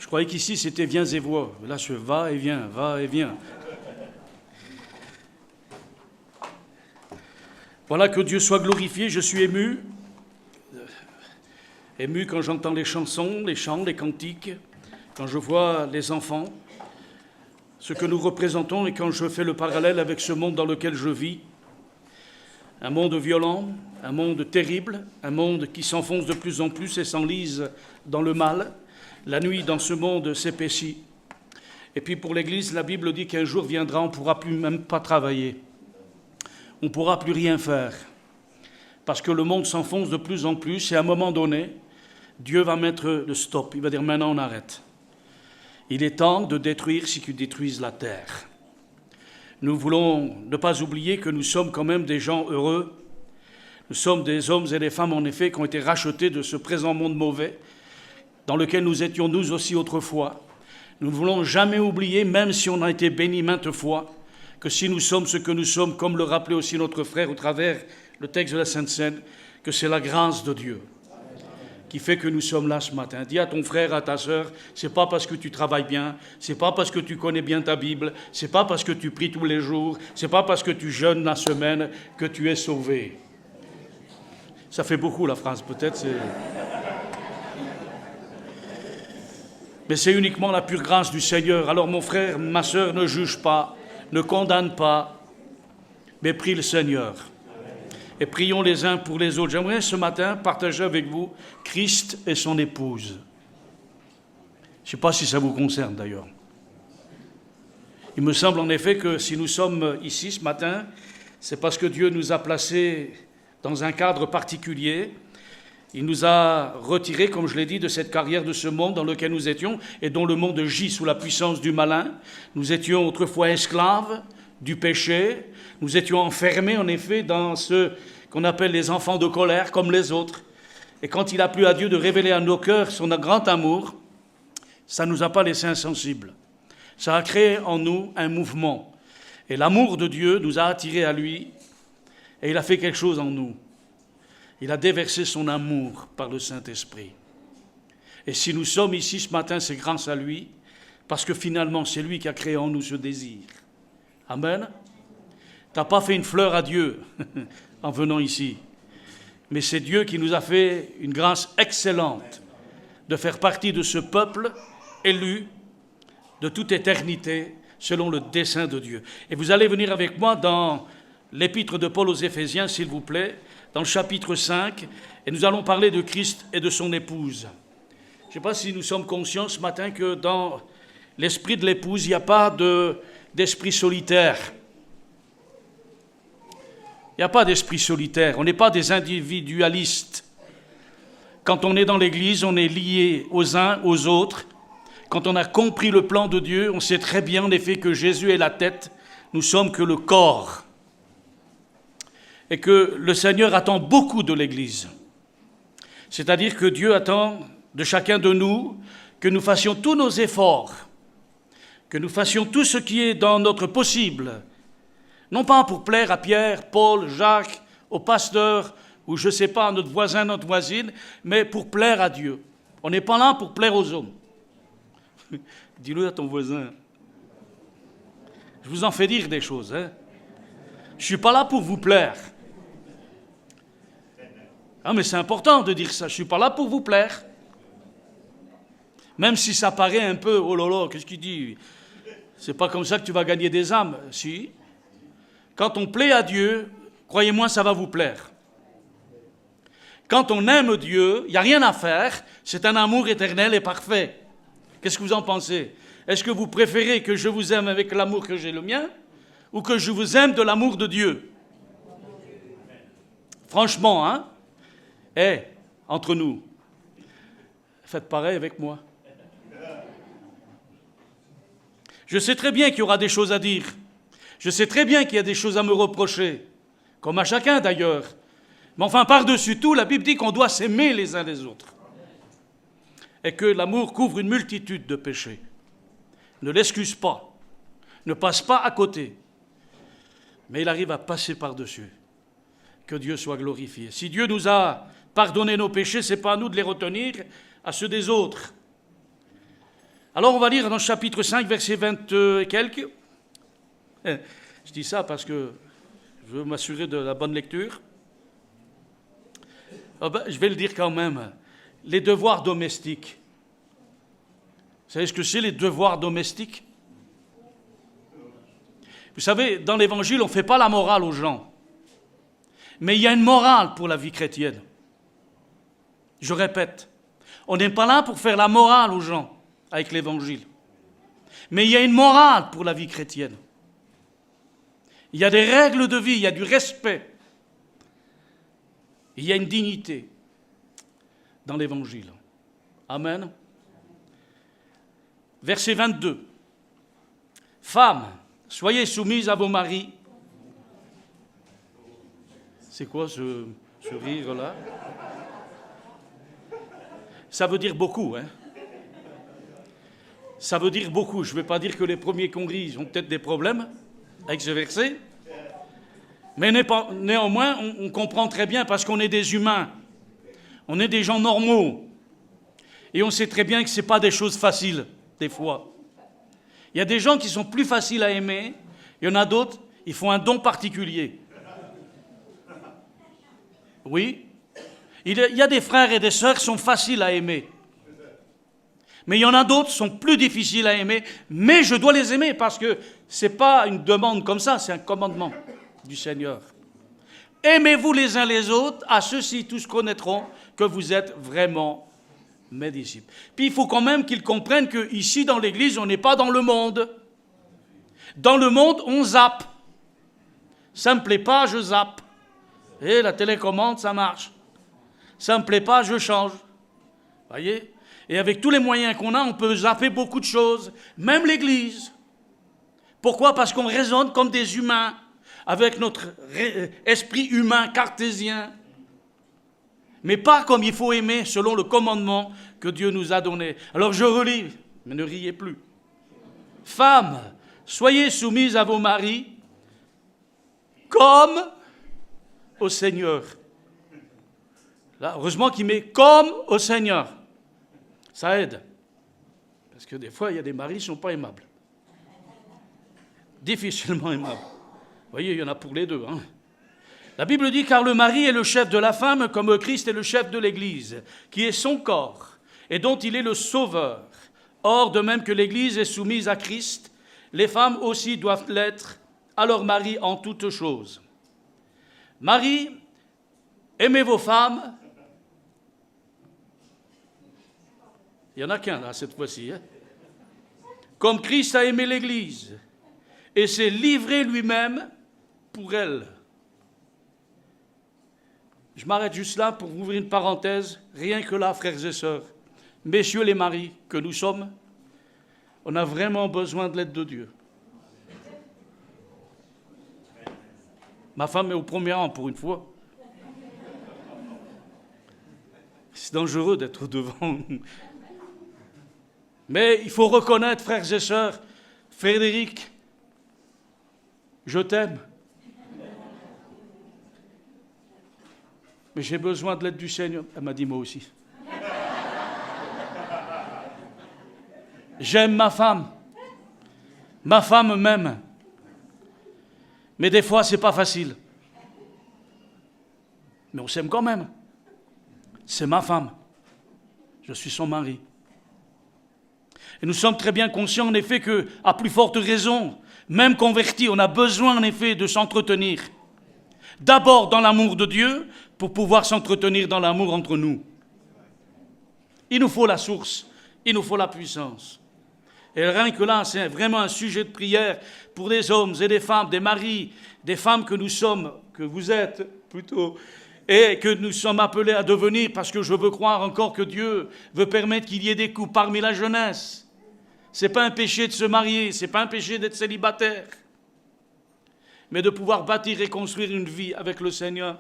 Je croyais qu'ici c'était viens et vois. Là, je va et viens, va et viens. Voilà, que Dieu soit glorifié. Je suis ému. Ému quand j'entends les chansons, les chants, les cantiques, quand je vois les enfants, ce que nous représentons et quand je fais le parallèle avec ce monde dans lequel je vis. Un monde violent, un monde terrible, un monde qui s'enfonce de plus en plus et s'enlise dans le mal. La nuit dans ce monde s'épaissit. Et puis pour l'Église, la Bible dit qu'un jour viendra, on ne pourra plus même pas travailler. On ne pourra plus rien faire. Parce que le monde s'enfonce de plus en plus et à un moment donné, Dieu va mettre le stop. Il va dire maintenant on arrête. Il est temps de détruire ce qui détruise la terre. Nous voulons ne pas oublier que nous sommes quand même des gens heureux. Nous sommes des hommes et des femmes en effet qui ont été rachetés de ce présent monde mauvais dans lequel nous étions nous aussi autrefois. Nous ne voulons jamais oublier, même si on a été bénis maintes fois, que si nous sommes ce que nous sommes, comme le rappelait aussi notre frère au travers le texte de la Sainte Seine, que c'est la grâce de Dieu qui fait que nous sommes là ce matin. Dis à ton frère, à ta sœur, c'est pas parce que tu travailles bien, c'est pas parce que tu connais bien ta Bible, c'est pas parce que tu pries tous les jours, c'est pas parce que tu jeûnes la semaine que tu es sauvé. Ça fait beaucoup la phrase, peut-être c'est... Mais c'est uniquement la pure grâce du Seigneur. Alors mon frère, ma sœur, ne juge pas, ne condamne pas, mais prie le Seigneur. Et prions les uns pour les autres. J'aimerais ce matin partager avec vous Christ et son épouse. Je ne sais pas si ça vous concerne d'ailleurs. Il me semble en effet que si nous sommes ici ce matin, c'est parce que Dieu nous a placés dans un cadre particulier. Il nous a retirés, comme je l'ai dit, de cette carrière de ce monde dans lequel nous étions et dont le monde gît sous la puissance du malin. Nous étions autrefois esclaves du péché. Nous étions enfermés, en effet, dans ce qu'on appelle les enfants de colère, comme les autres. Et quand il a plu à Dieu de révéler à nos cœurs son grand amour, ça ne nous a pas laissés insensibles. Ça a créé en nous un mouvement. Et l'amour de Dieu nous a attirés à lui et il a fait quelque chose en nous. Il a déversé son amour par le Saint-Esprit. Et si nous sommes ici ce matin, c'est grâce à lui, parce que finalement, c'est lui qui a créé en nous ce désir. Amen. Tu n'as pas fait une fleur à Dieu en venant ici, mais c'est Dieu qui nous a fait une grâce excellente de faire partie de ce peuple élu de toute éternité selon le dessein de Dieu. Et vous allez venir avec moi dans l'épître de Paul aux Éphésiens, s'il vous plaît, dans le chapitre 5, et nous allons parler de Christ et de son épouse. Je ne sais pas si nous sommes conscients ce matin que dans l'esprit de l'épouse, il n'y a pas d'esprit solitaire. Il n'y a pas d'esprit solitaire, on n'est pas des individualistes. Quand on est dans l'Église, on est liés aux uns, aux autres. Quand on a compris le plan de Dieu, on sait très bien en effet que Jésus est la tête, nous sommes que le corps. Et que le Seigneur attend beaucoup de l'Église. C'est-à-dire que Dieu attend de chacun de nous que nous fassions tous nos efforts, que nous fassions tout ce qui est dans notre possible, non pas pour plaire à Pierre, Paul, Jacques, au pasteur, ou je ne sais pas, à notre voisin, notre voisine, mais pour plaire à Dieu. On n'est pas là pour plaire aux hommes. Dis-le à ton voisin. Je vous en fais dire des choses. Hein. Je ne suis pas là pour vous plaire. Ah, mais c'est important de dire ça. Je ne suis pas là pour vous plaire. Même si ça paraît un peu, oh là là, qu'est-ce qu'il dit? C'est pas comme ça que tu vas gagner des âmes. Si. Quand on plaît à Dieu, croyez-moi, ça va vous plaire. Quand on aime Dieu, il n'y a rien à faire. C'est un amour éternel et parfait. Qu'est-ce que vous en pensez? Est-ce que vous préférez que je vous aime avec l'amour que j'ai le mien ou que je vous aime de l'amour de Dieu? Franchement, hein? Entre nous, faites pareil avec moi. Je sais très bien qu'il y aura des choses à dire. Je sais très bien qu'il y a des choses à me reprocher, comme à chacun d'ailleurs. Mais enfin, par-dessus tout, la Bible dit qu'on doit s'aimer les uns les autres. Et que l'amour couvre une multitude de péchés. Ne l'excuse pas, ne passe pas à côté, mais il arrive à passer par-dessus. Que Dieu soit glorifié. Si Dieu nous a pardonné nos péchés, ce n'est pas à nous de les retenir, à ceux des autres. Alors on va lire dans le chapitre 5, verset 20 et quelques. Je dis ça parce que je veux m'assurer de la bonne lecture. Je vais le dire quand même. Les devoirs domestiques. Vous savez ce que c'est, les devoirs domestiques? Vous savez, dans l'Évangile, on ne fait pas la morale aux gens. Mais il y a une morale pour la vie chrétienne. Je répète, on n'est pas là pour faire la morale aux gens avec l'Évangile. Mais il y a une morale pour la vie chrétienne. Il y a des règles de vie, il y a du respect. Il y a une dignité dans l'Évangile. Amen. Verset 22. Femmes, soyez soumises à vos maris. C'est quoi ce rire-là? Ça veut dire beaucoup, hein? Ça veut dire beaucoup. Je ne vais pas dire que les premiers qu'on rit ont peut-être des problèmes avec ce verset. Mais néanmoins, on comprend très bien parce qu'on est des humains. On est des gens normaux. Et on sait très bien que ce n'est pas des choses faciles, des fois. Il y a des gens qui sont plus faciles à aimer. Il y en a d'autres, ils font un don particulier. Oui. Il y a des frères et des sœurs qui sont faciles à aimer. Mais il y en a d'autres qui sont plus difficiles à aimer. Mais je dois les aimer parce que ce n'est pas une demande comme ça, c'est un commandement du Seigneur. Aimez-vous les uns les autres, à ceux-ci tous connaîtront que vous êtes vraiment mes disciples. Puis il faut quand même qu'ils comprennent qu'ici dans l'Église, on n'est pas dans le monde. Dans le monde, on zappe. Ça ne me plaît pas, je zappe. Et la télécommande, ça marche. Ça ne me plaît pas, je change. Voyez? Et avec tous les moyens qu'on a, on peut zapper beaucoup de choses, même l'Église. Pourquoi? Parce qu'on raisonne comme des humains, avec notre esprit humain cartésien. Mais pas comme il faut aimer, selon le commandement que Dieu nous a donné. Alors je relis, mais ne riez plus. Femmes, soyez soumises à vos maris, comme au Seigneur. Là, heureusement qu'il met comme au Seigneur. Ça aide. Parce que des fois, il y a des maris qui ne sont pas aimables. Difficilement aimables. Vous voyez, il y en a pour les deux. Hein. La Bible dit, car le mari est le chef de la femme, comme Christ est le chef de l'Église, qui est son corps, et dont il est le sauveur. Or, de même que l'Église est soumise à Christ, les femmes aussi doivent l'être à leur mari en toutes choses. Marie, aimez vos femmes. Il n'y en a qu'un là, cette fois-ci. Hein? Comme Christ a aimé l'Église et s'est livré lui-même pour elle. Je m'arrête juste là pour ouvrir une parenthèse. Rien que là, frères et sœurs, messieurs les maris que nous sommes, on a vraiment besoin de l'aide de Dieu. Ma femme est au premier rang pour une fois. C'est dangereux d'être devant. Mais il faut reconnaître, frères et sœurs, Frédéric, je t'aime. Mais j'ai besoin de l'aide du Seigneur. Elle m'a dit moi aussi. J'aime ma femme. Ma femme m'aime. Mais des fois, c'est pas facile. Mais on s'aime quand même. C'est ma femme. Je suis son mari. Et nous sommes très bien conscients, en effet, qu'à plus forte raison, même convertis, on a besoin, en effet, de s'entretenir. D'abord dans l'amour de Dieu, pour pouvoir s'entretenir dans l'amour entre nous. Il nous faut la source, il nous faut la puissance. Et rien que là, c'est vraiment un sujet de prière pour des hommes et des femmes, des maris, des femmes que nous sommes, que vous êtes plutôt, et que nous sommes appelés à devenir, parce que je veux croire encore que Dieu veut permettre qu'il y ait des couples parmi la jeunesse. Ce n'est pas un péché de se marier, ce n'est pas un péché d'être célibataire, mais de pouvoir bâtir et construire une vie avec le Seigneur,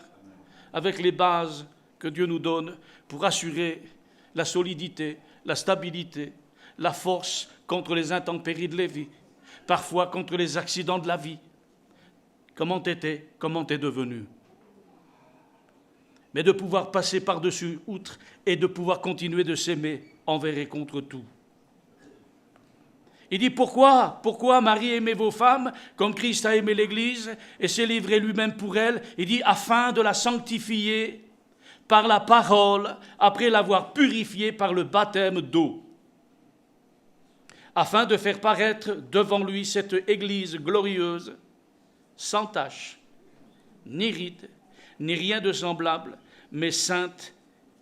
avec les bases que Dieu nous donne pour assurer la solidité, la stabilité, la force contre les intempéries de la vie, parfois contre les accidents de la vie. Comment t'étais, comment t'es devenu. Mais de pouvoir passer par-dessus, outre, et de pouvoir continuer de s'aimer envers et contre tout. Il dit pourquoi Marie aimez vos femmes comme Christ a aimé l'Église et s'est livré lui-même pour elle. Il dit afin de la sanctifier par la parole après l'avoir purifiée par le baptême d'eau, afin de faire paraître devant lui cette Église glorieuse, sans tache, ni ride, ni rien de semblable, mais sainte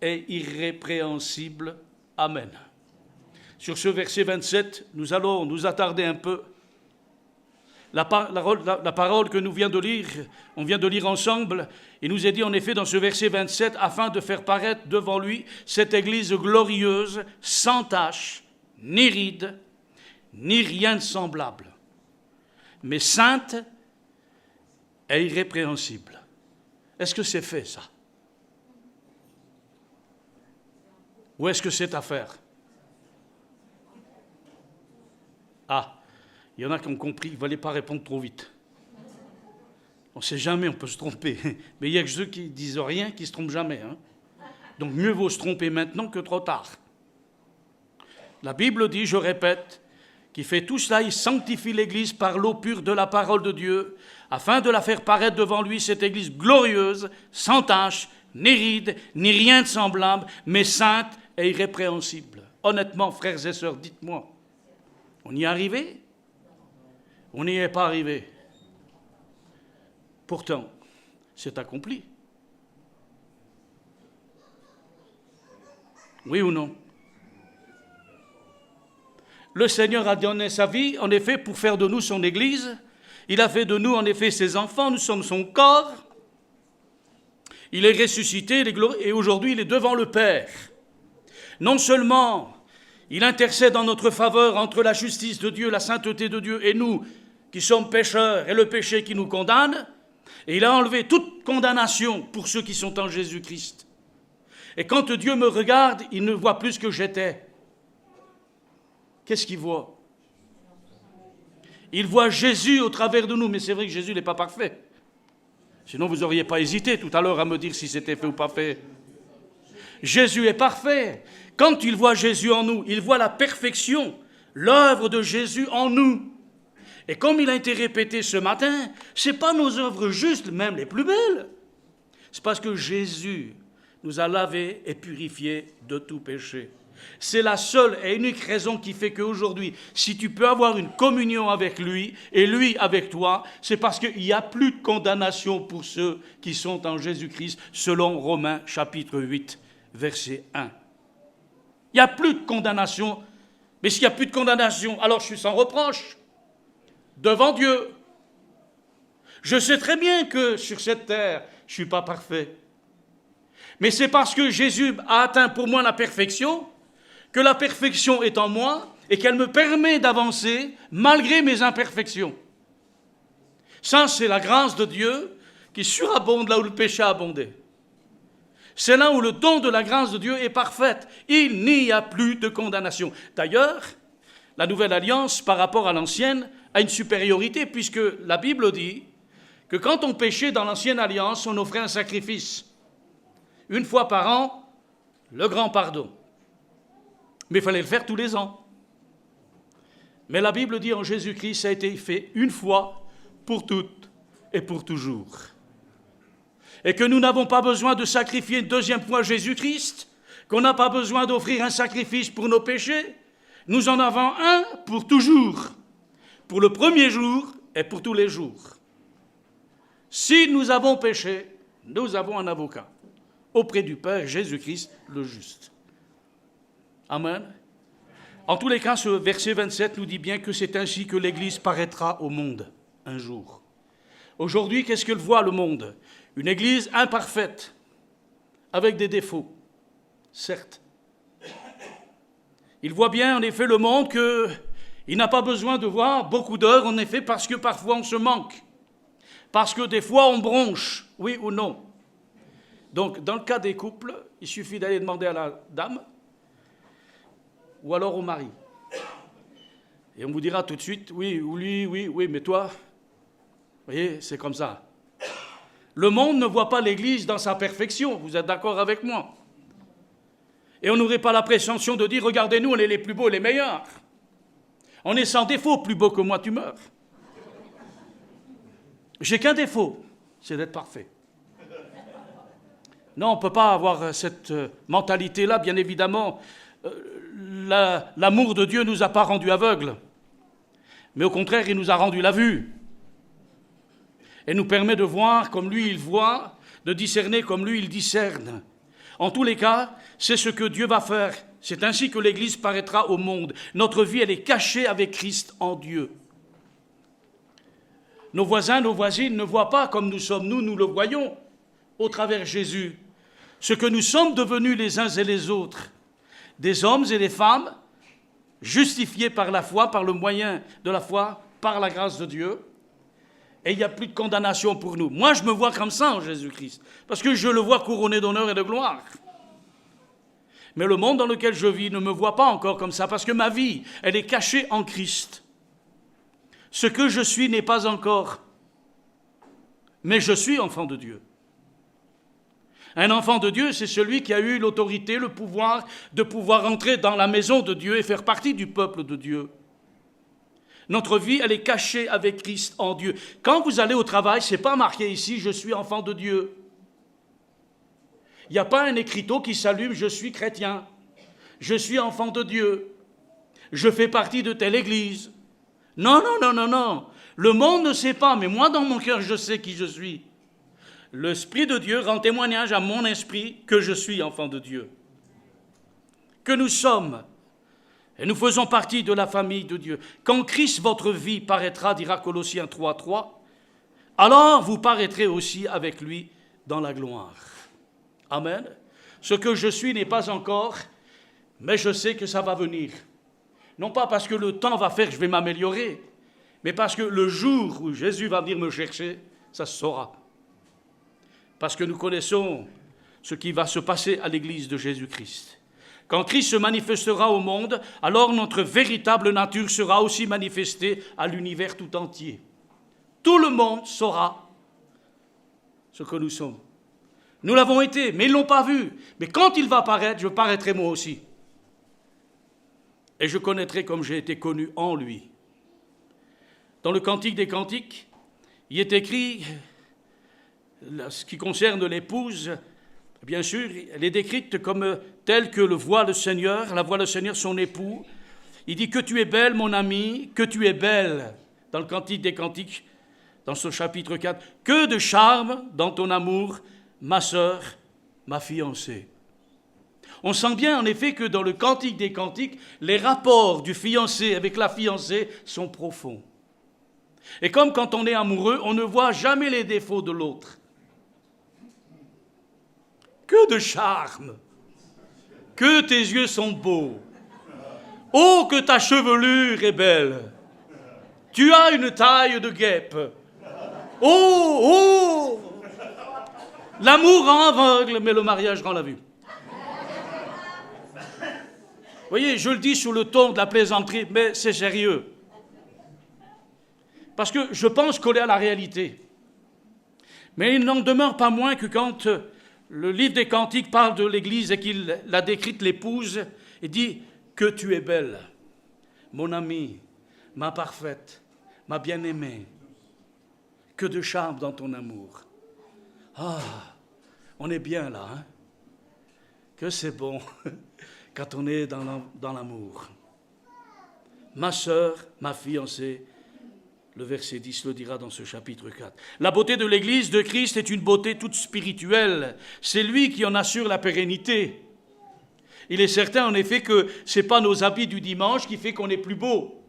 et irrépréhensible. Amen. Sur ce verset 27, nous allons nous attarder un peu. La parole que on vient de lire ensemble, il nous est dit en effet dans ce verset 27, afin de faire paraître devant lui cette Église glorieuse, sans tache, ni ride, ni rien de semblable, mais sainte et irrépréhensible. Est-ce que c'est fait, ça? Ou est-ce que c'est à faire? Ah, il y en a qui ont compris, il ne fallait pas répondre trop vite. On ne sait jamais, on peut se tromper. Mais il y a que ceux qui ne disent rien qui ne se trompent jamais. Hein. Donc mieux vaut se tromper maintenant que trop tard. La Bible dit, je répète, qu'il fait tout cela, il sanctifie l'Église par l'eau pure de la parole de Dieu, afin de la faire paraître devant lui, cette Église glorieuse, sans tache, ni ride, ni rien de semblable, mais sainte et irrépréhensible. Honnêtement, frères et sœurs, dites-moi, on y est arrivé? On n'y est pas arrivé. Pourtant, c'est accompli. Oui ou non? Le Seigneur a donné sa vie, en effet, pour faire de nous son Église. Il a fait de nous, en effet, ses enfants. Nous sommes son corps. Il est ressuscité et aujourd'hui, il est devant le Père. Non seulement il intercède en notre faveur entre la justice de Dieu, la sainteté de Dieu et nous, qui sommes pécheurs, et le péché qui nous condamne, et il a enlevé toute condamnation pour ceux qui sont en Jésus-Christ. Et quand Dieu me regarde, il ne voit plus ce que j'étais. Qu'est-ce qu'il voit? Il voit Jésus au travers de nous, mais c'est vrai que Jésus n'est pas parfait. Sinon, vous n'auriez pas hésité tout à l'heure à me dire si c'était fait ou pas fait. Jésus est parfait. Quand il voit Jésus en nous, il voit la perfection, l'œuvre de Jésus en nous. Et comme il a été répété ce matin, ce n'est pas nos œuvres justes, même les plus belles. C'est parce que Jésus nous a lavés et purifiés de tout péché. C'est la seule et unique raison qui fait qu'aujourd'hui, si tu peux avoir une communion avec lui et lui avec toi, c'est parce qu'il n'y a plus de condamnation pour ceux qui sont en Jésus-Christ, selon Romains chapitre 8, verset 1. Il n'y a plus de condamnation. Mais s'il n'y a plus de condamnation, alors je suis sans reproche devant Dieu. Je sais très bien que sur cette terre, je ne suis pas parfait. Mais c'est parce que Jésus a atteint pour moi la perfection, que la perfection est en moi et qu'elle me permet d'avancer malgré mes imperfections. Ça, c'est la grâce de Dieu qui surabonde là où le péché a abondé. C'est là où le don de la grâce de Dieu est parfaite. Il n'y a plus de condamnation. D'ailleurs, la nouvelle alliance par rapport à l'ancienne a une supériorité puisque la Bible dit que quand on péchait dans l'ancienne alliance, on offrait un sacrifice. Une fois par an, le grand pardon. Mais il fallait le faire tous les ans. Mais la Bible dit en Jésus-Christ, ça a été fait une fois pour toutes et pour toujours. Et que nous n'avons pas besoin de sacrifier une deuxième fois Jésus-Christ, qu'on n'a pas besoin d'offrir un sacrifice pour nos péchés. Nous en avons un pour toujours, pour le premier jour et pour tous les jours. Si nous avons péché, nous avons un avocat auprès du Père, Jésus-Christ le juste. Amen. En tous les cas, ce verset 27 nous dit bien que c'est ainsi que l'Église paraîtra au monde un jour. Aujourd'hui, qu'est-ce que voit le monde? Une Église imparfaite, avec des défauts, certes. Il voit bien, en effet, le monde qu'il n'a pas besoin de voir beaucoup d'heures, en effet, parce que parfois on se manque. Parce que des fois on bronche, oui ou non. Donc, dans le cas des couples, il suffit d'aller demander à la dame, ou alors au mari. Et on vous dira tout de suite, oui, mais toi, vous voyez, c'est comme ça. Le monde ne voit pas l'Église dans sa perfection, vous êtes d'accord avec moi? Et on n'aurait pas la prétention de dire, regardez-nous, on est les plus beaux et les meilleurs. On est sans défaut, plus beau que moi, tu meurs. J'ai qu'un défaut, c'est d'être parfait. Non, on ne peut pas avoir cette mentalité-là, bien évidemment. L'amour de Dieu ne nous a pas rendus aveugles, mais au contraire, il nous a rendu la vue. Et nous permet de voir comme lui il voit, de discerner comme lui il discerne. En tous les cas, c'est ce que Dieu va faire. C'est ainsi que l'Église paraîtra au monde. Notre vie, elle est cachée avec Christ en Dieu. Nos voisins, nos voisines ne voient pas comme nous sommes. Nous le voyons au travers Jésus. Ce que nous sommes devenus les uns et les autres. Des hommes et des femmes justifiés par la foi, par le moyen de la foi, par la grâce de Dieu. Et il n'y a plus de condamnation pour nous. Moi, je me vois comme ça en Jésus-Christ, parce que je le vois couronné d'honneur et de gloire. Mais le monde dans lequel je vis ne me voit pas encore comme ça, parce que ma vie, elle est cachée en Christ. Ce que je suis n'est pas encore, mais je suis enfant de Dieu. Un enfant de Dieu, c'est celui qui a eu l'autorité, le pouvoir de pouvoir entrer dans la maison de Dieu et faire partie du peuple de Dieu. Notre vie, elle est cachée avec Christ en Dieu. Quand vous allez au travail, ce n'est pas marqué ici « Je suis enfant de Dieu ». Il n'y a pas un écriteau qui s'allume « Je suis chrétien »,« Je suis enfant de Dieu »,« Je fais partie de telle église ». Non, non, non, non, non. Le monde ne sait pas, mais moi, dans mon cœur, je sais qui je suis. L'Esprit de Dieu rend témoignage à mon esprit que je suis enfant de Dieu. Que nous sommes. Et nous faisons partie de la famille de Dieu. Quand Christ, votre vie, paraîtra, dira Colossiens 3:3, alors vous paraîtrez aussi avec lui dans la gloire. Amen. Ce que je suis n'est pas encore, mais je sais que ça va venir. Non pas parce que le temps va faire que je vais m'améliorer, mais parce que le jour où Jésus va venir me chercher, ça se saura. Parce que nous connaissons ce qui va se passer à l'Église de Jésus-Christ. Quand Christ se manifestera au monde, alors notre véritable nature sera aussi manifestée à l'univers tout entier. Tout le monde saura ce que nous sommes. Nous l'avons été, mais ils ne l'ont pas vu. Mais quand il va paraître, je paraîtrai moi aussi. Et je connaîtrai comme j'ai été connu en lui. Dans le Cantique des Cantiques, il est écrit, ce qui concerne l'épouse, bien sûr, elle est décrite comme telle que le voit le Seigneur, la voit le Seigneur, son époux. Il dit que tu es belle, mon ami, que tu es belle, dans le Cantique des Cantiques, dans ce chapitre 4. Que de charme dans ton amour, ma sœur, ma fiancée. On sent bien en effet que dans le Cantique des Cantiques, les rapports du fiancé avec la fiancée sont profonds. Et comme quand on est amoureux, on ne voit jamais les défauts de l'autre. Que de charme! Que tes yeux sont beaux! Oh, que ta chevelure est belle! Tu as une taille de guêpe! Oh, oh! L'amour rend aveugle, mais le mariage rend la vue. Vous voyez, je le dis sous le ton de la plaisanterie, mais c'est sérieux. Parce que je pense coller à la réalité. Mais il n'en demeure pas moins que quand le livre des Cantiques parle de l'Église et qu'il l'a décrite l'épouse, il dit que tu es belle, mon amie, ma parfaite, ma bien-aimée, que de charme dans ton amour. Ah, on est bien là, hein? Que c'est bon quand on est dans l'amour. Ma sœur, ma fiancée, le verset 10 le dira dans ce chapitre 4. La beauté de l'Église de Christ est une beauté toute spirituelle. C'est lui qui en assure la pérennité. Il est certain en effet que ce n'est pas nos habits du dimanche qui fait qu'on est plus beau,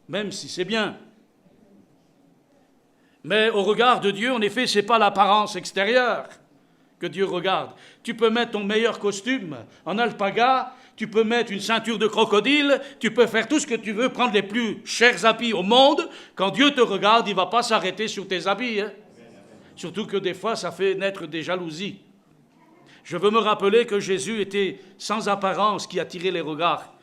même si c'est bien. Mais au regard de Dieu, en effet, ce n'est pas l'apparence extérieure que Dieu regarde. Tu peux mettre ton meilleur costume en alpaga, tu peux mettre une ceinture de crocodile, tu peux faire tout ce que tu veux, prendre les plus chers habits au monde. Quand Dieu te regarde, il ne va pas s'arrêter sur tes habits. Hein. Surtout que des fois, ça fait naître des jalousies. Je veux me rappeler que Jésus était sans apparence qui attirait les regards.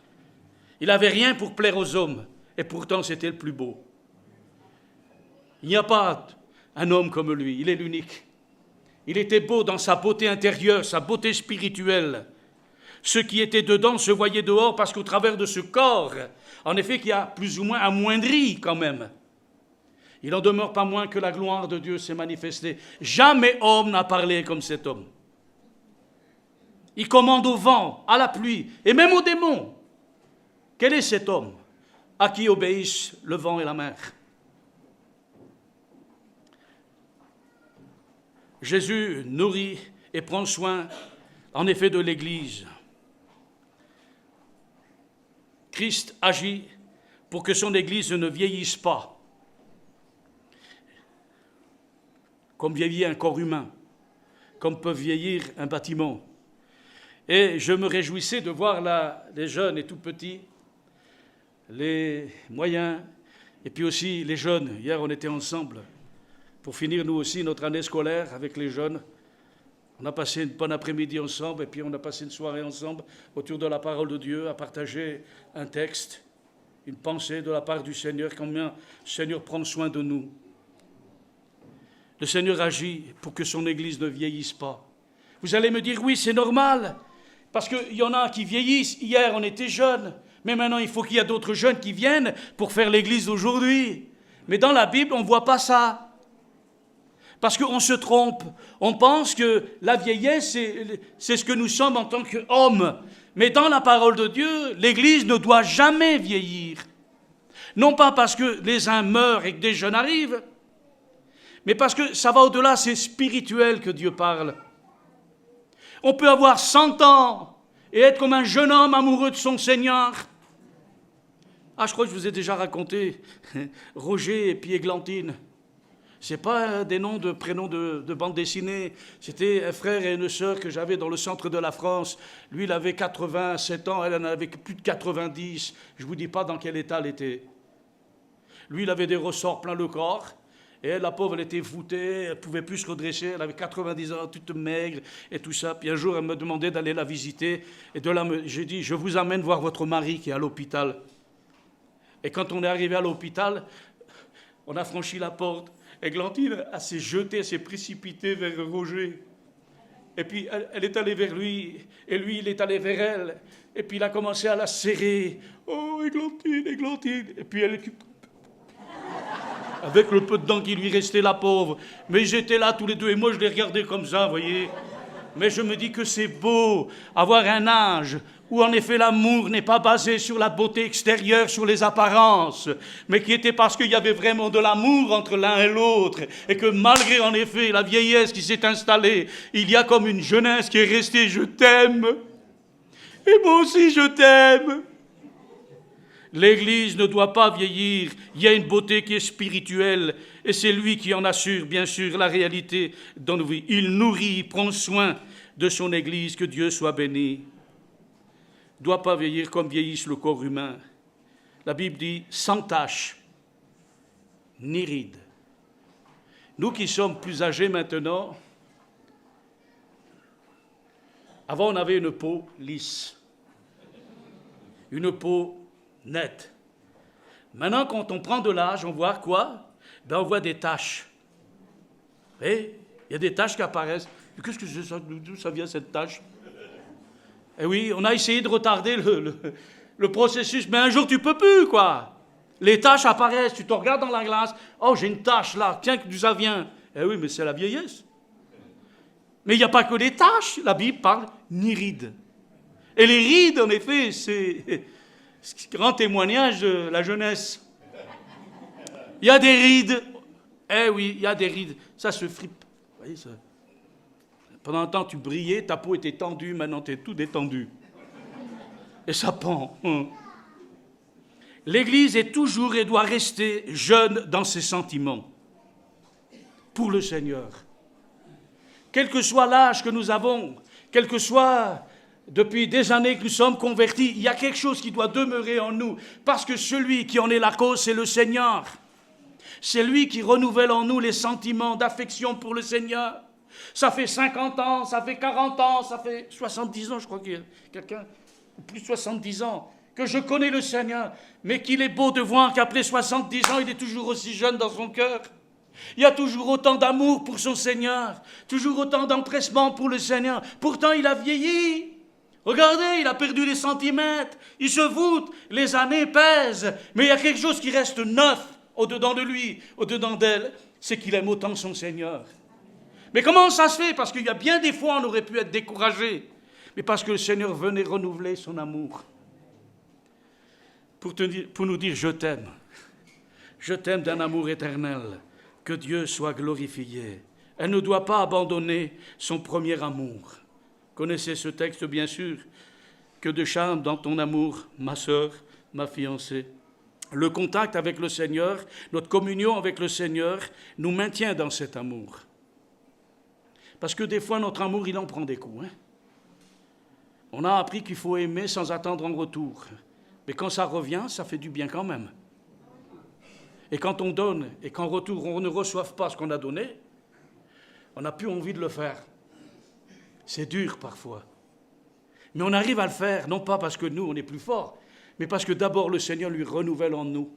Il n'avait rien pour plaire aux hommes, et pourtant c'était le plus beau. Il n'y a pas un homme comme lui, il est l'unique. Il était beau dans sa beauté intérieure, sa beauté spirituelle. Ce qui était dedans se voyait dehors parce qu'au travers de ce corps, en effet, qui a plus ou moins amoindri quand même, il n'en demeure pas moins que la gloire de Dieu s'est manifestée. Jamais homme n'a parlé comme cet homme. Il commande au vent, à la pluie et même aux démons. Quel est cet homme à qui obéissent le vent et la mer? Jésus nourrit et prend soin, en effet, de l'Église. Christ agit pour que son Église ne vieillisse pas, comme vieillit un corps humain, comme peut vieillir un bâtiment. Et je me réjouissais de voir là les jeunes et tout petits, les moyens, et puis aussi les jeunes. Hier, on était ensemble pour finir, nous aussi, notre année scolaire avec les jeunes. On a passé une bonne après-midi ensemble, et puis on a passé une soirée ensemble autour de la parole de Dieu, à partager un texte, une pensée de la part du Seigneur, combien le Seigneur prend soin de nous. Le Seigneur agit pour que son Église ne vieillisse pas. Vous allez me dire, oui, c'est normal, parce qu'il y en a qui vieillissent. Hier, on était jeunes, mais maintenant, il faut qu'il y ait d'autres jeunes qui viennent pour faire l'Église d'aujourd'hui. Mais dans la Bible, on ne voit pas ça. Parce qu'on se trompe. On pense que la vieillesse, c'est ce que nous sommes en tant qu'hommes. Mais dans la parole de Dieu, l'Église ne doit jamais vieillir. Non pas parce que les uns meurent et que des jeunes arrivent, mais parce que ça va au-delà, c'est spirituel que Dieu parle. On peut avoir 100 ans et être comme un jeune homme amoureux de son Seigneur. Ah, je crois que je vous ai déjà raconté Roger et puis Églantine. Ce n'est pas des noms de prénoms de bande dessinée. C'était un frère et une sœur que j'avais dans le centre de la France. Lui, il avait 87 ans, elle en avait plus de 90. Je ne vous dis pas dans quel état elle était. Lui, il avait des ressorts plein le corps. Et elle, la pauvre, elle était voûtée, elle ne pouvait plus se redresser. Elle avait 90 ans, toute maigre et tout ça. Puis un jour, elle me demandait d'aller la visiter. Et de là, j'ai dit, je vous amène voir votre mari qui est à l'hôpital. Et quand on est arrivé à l'hôpital, on a franchi la porte. Églantine, elle s'est jetée, elle s'est précipitée vers Roger. Et puis, elle est allée vers lui, et lui, il est allé vers elle. Et puis, il a commencé à la serrer. Oh, Églantine, Églantine. Et puis, elle... Avec le peu de dents qui lui restait, la pauvre. Mais ils étaient là tous les deux, et moi, je les regardais comme ça, vous voyez. Mais je me dis que c'est beau, avoir un âge où en effet l'amour n'est pas basé sur la beauté extérieure, sur les apparences, mais qui était parce qu'il y avait vraiment de l'amour entre l'un et l'autre, et que malgré en effet la vieillesse qui s'est installée, il y a comme une jeunesse qui est restée, je t'aime, et moi aussi je t'aime. L'Église ne doit pas vieillir, il y a une beauté qui est spirituelle, et c'est lui qui en assure bien sûr la réalité dans nos vies. Il nourrit, il prend soin de son Église, que Dieu soit béni. Ne doit pas vieillir comme vieillisse le corps humain. La Bible dit sans tache, ni ride. Nous qui sommes plus âgés maintenant, avant on avait une peau lisse, une peau nette. Maintenant, quand on prend de l'âge, on voit quoi? Ben, on voit des taches. Et il y a des taches qui apparaissent. Qu'est-ce que c'est ça? D'où ça vient cette tache? Eh oui, on a essayé de retarder le processus, mais un jour tu peux plus, quoi. Les taches apparaissent, tu te regardes dans la glace. Oh, j'ai une tache là, tiens, d'où ça vient? Eh oui, mais c'est la vieillesse. Mais il n'y a pas que les taches, la Bible parle ni rides. Et les rides, en effet, c'est grand témoignage de la jeunesse. Il y a des rides. Eh oui, il y a des rides. Ça se fripe. Vous voyez ça? Pendant un temps, tu brillais, ta peau était tendue, maintenant tu es tout détendu. Et ça pend. L'Église est toujours et doit rester jeune dans ses sentiments pour le Seigneur. Quel que soit l'âge que nous avons, quel que soit depuis des années que nous sommes convertis, il y a quelque chose qui doit demeurer en nous, parce que celui qui en est la cause, c'est le Seigneur. C'est lui qui renouvelle en nous les sentiments d'affection pour le Seigneur. Ça fait 50 ans, ça fait 40 ans, ça fait 70 ans, je crois qu'il y a quelqu'un, ou plus de 70 ans, que je connais le Seigneur, mais qu'il est beau de voir qu'après 70 ans, il est toujours aussi jeune dans son cœur. Il y a toujours autant d'amour pour son Seigneur, toujours autant d'empressement pour le Seigneur. Pourtant, il a vieilli. Regardez, il a perdu des centimètres, il se voûte, les années pèsent, mais il y a quelque chose qui reste neuf au-dedans de lui, au-dedans d'elle, c'est qu'il aime autant son Seigneur. Mais comment ça se fait? Parce qu'il y a bien des fois on aurait pu être découragé, mais parce que le Seigneur venait renouveler son amour. Pour nous dire, je t'aime d'un amour éternel, que Dieu soit glorifié. Elle ne doit pas abandonner son premier amour. Connaissez ce texte, bien sûr. Que de charme dans ton amour, ma sœur, ma fiancée. Le contact avec le Seigneur, notre communion avec le Seigneur, nous maintient dans cet amour. Parce que des fois, notre amour, il en prend des coups. On a appris qu'il faut aimer sans attendre en retour. Mais quand ça revient, ça fait du bien quand même. Et quand on donne, et qu'en retour, on ne reçoive pas ce qu'on a donné, on n'a plus envie de le faire. C'est dur parfois. Mais on arrive à le faire, non pas parce que nous, on est plus forts, mais parce que d'abord le Seigneur lui renouvelle en nous.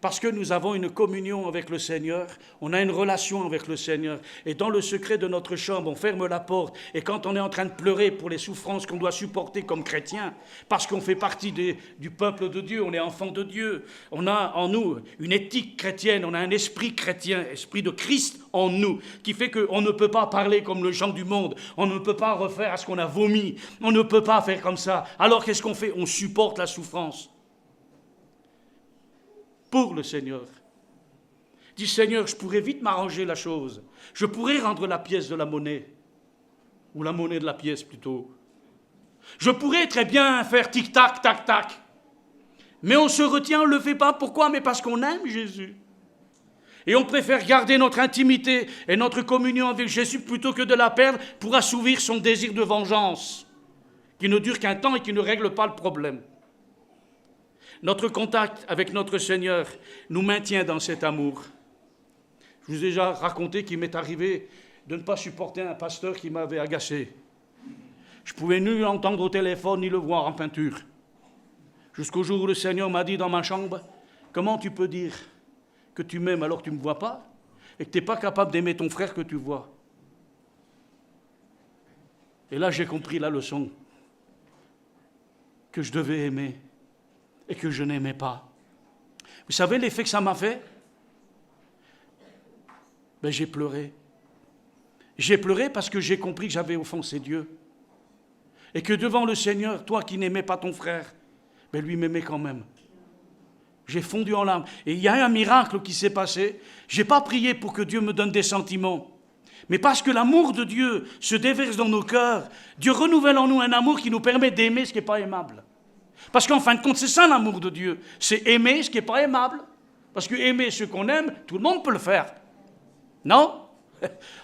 Parce que nous avons une communion avec le Seigneur, on a une relation avec le Seigneur. Et dans le secret de notre chambre, on ferme la porte. Et quand on est en train de pleurer pour les souffrances qu'on doit supporter comme chrétiens, parce qu'on fait partie du peuple de Dieu, on est enfant de Dieu, on a en nous une éthique chrétienne, on a un esprit chrétien, esprit de Christ en nous, qui fait qu'on ne peut pas parler comme le gens du monde, on ne peut pas refaire à ce qu'on a vomi, on ne peut pas faire comme ça. Alors qu'est-ce qu'on fait? On supporte la souffrance. Pour le Seigneur. Dis, Seigneur, je pourrais vite m'arranger la chose. Je pourrais rendre la pièce de la monnaie. Ou la monnaie de la pièce, plutôt. Je pourrais très bien faire tic-tac, tac-tac. Mais on se retient, on ne le fait pas. Pourquoi? Mais parce qu'on aime Jésus. Et on préfère garder notre intimité et notre communion avec Jésus plutôt que de la perdre pour assouvir son désir de vengeance, qui ne dure qu'un temps et qui ne règle pas le problème. Notre contact avec notre Seigneur nous maintient dans cet amour. Je vous ai déjà raconté qu'il m'est arrivé de ne pas supporter un pasteur qui m'avait agacé. Je ne pouvais ni l'entendre au téléphone, ni le voir en peinture. Jusqu'au jour où le Seigneur m'a dit dans ma chambre, « Comment tu peux dire que tu m'aimes alors que tu ne me vois pas et que tu n'es pas capable d'aimer ton frère que tu vois ?» Et là, j'ai compris la leçon que je devais aimer et que je n'aimais pas. Vous savez l'effet que ça m'a fait? J'ai pleuré. J'ai pleuré parce que j'ai compris que j'avais offensé Dieu. Et que devant le Seigneur, toi qui n'aimais pas ton frère, lui m'aimait quand même. J'ai fondu en larmes. Et il y a un miracle qui s'est passé. Je n'ai pas prié pour que Dieu me donne des sentiments. Mais parce que l'amour de Dieu se déverse dans nos cœurs, Dieu renouvelle en nous un amour qui nous permet d'aimer ce qui n'est pas aimable. Parce qu'en fin de compte, c'est ça l'amour de Dieu. C'est aimer ce qui n'est pas aimable. Parce que aimer ce qu'on aime, tout le monde peut le faire. Non?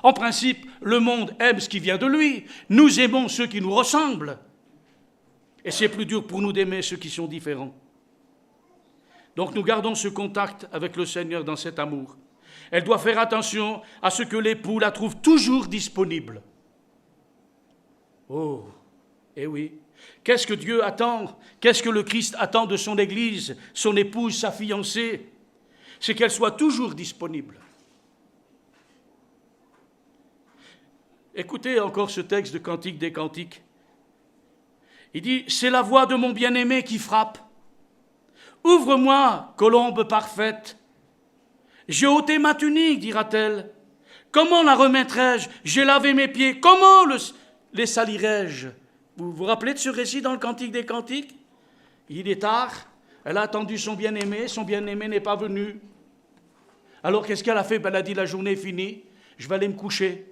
En principe, le monde aime ce qui vient de lui. Nous aimons ceux qui nous ressemblent. Et c'est plus dur pour nous d'aimer ceux qui sont différents. Donc nous gardons ce contact avec le Seigneur dans cet amour. Elle doit faire attention à ce que l'époux la trouve toujours disponible. Oh, eh oui. Qu'est-ce que Dieu attend? Qu'est-ce que le Christ attend de son Église, son épouse, sa fiancée? C'est qu'elle soit toujours disponible. Écoutez encore ce texte de Cantique des Cantiques. Il dit, « C'est la voix de mon bien-aimé qui frappe. Ouvre-moi, colombe parfaite. J'ai ôté ma tunique, dira-t-elle. Comment la remettrai-je? J'ai lavé mes pieds. Comment les salirai-je? » Vous vous rappelez de ce récit dans le Cantique des Cantiques? Il est tard, elle a attendu son bien-aimé n'est pas venu. Alors qu'est-ce qu'elle a fait? Elle a dit, la journée est finie, je vais aller me coucher.